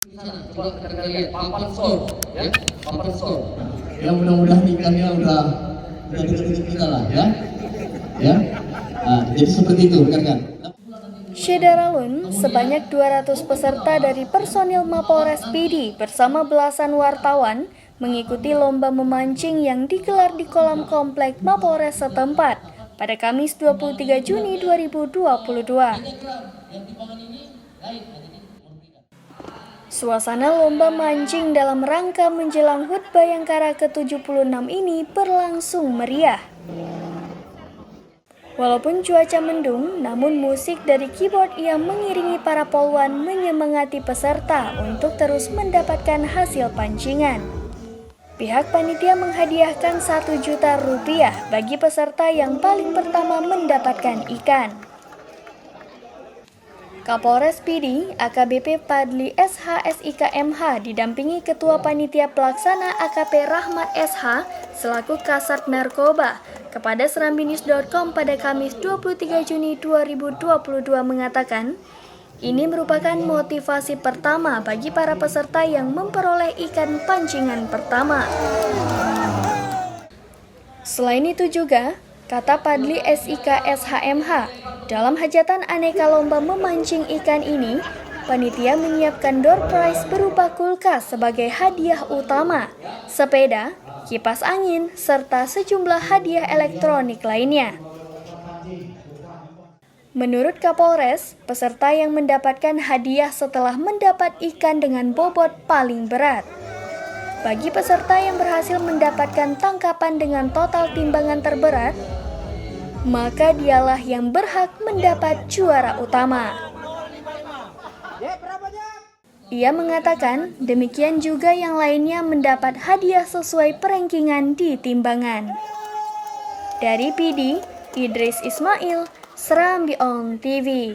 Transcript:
Coba kita lihat papan skor, ya, papan skor. Ya mudah-mudahan ikannya udah deket-deket kita lah, ya. Ya. Nah, jadi seperti itu, rekan-rekan. Syedaralun, sebanyak 200 peserta dari personil Mapolres Pidi bersama belasan wartawan mengikuti lomba memancing yang digelar di kolam komplek Mapolres setempat pada Kamis 23 Juni 2022. Suasana lomba mancing dalam rangka menjelang HUT Bayangkara ke-76 ini berlangsung meriah. Walaupun cuaca mendung, namun musik dari keyboard yang mengiringi para poluan menyemangati peserta untuk terus mendapatkan hasil pancingan. Pihak panitia menghadiahkan Rp1.000.000 bagi peserta yang paling pertama mendapatkan ikan. Kapolres Pidi, AKBP Padli SH SIK MH didampingi Ketua Panitia Pelaksana AKP Rahmat SH selaku Kasat Narkoba kepada serambinews.com pada Kamis 23 Juni 2022 mengatakan, ini merupakan motivasi pertama bagi para peserta yang memperoleh ikan pancingan pertama. Selain itu juga, kata Padli SIK SHMH, dalam hajatan aneka lomba memancing ikan ini, panitia menyiapkan door prize berupa kulkas sebagai hadiah utama, sepeda, kipas angin, serta sejumlah hadiah elektronik lainnya. Menurut Kapolres, peserta yang mendapatkan hadiah setelah mendapat ikan dengan bobot paling berat. Bagi peserta yang berhasil mendapatkan tangkapan dengan total timbangan terberat, maka dialah yang berhak mendapat juara utama. Ia mengatakan demikian juga yang lainnya mendapat hadiah sesuai perankingan di timbangan. Dari Pidi, Idris Ismail, Serambi On TV.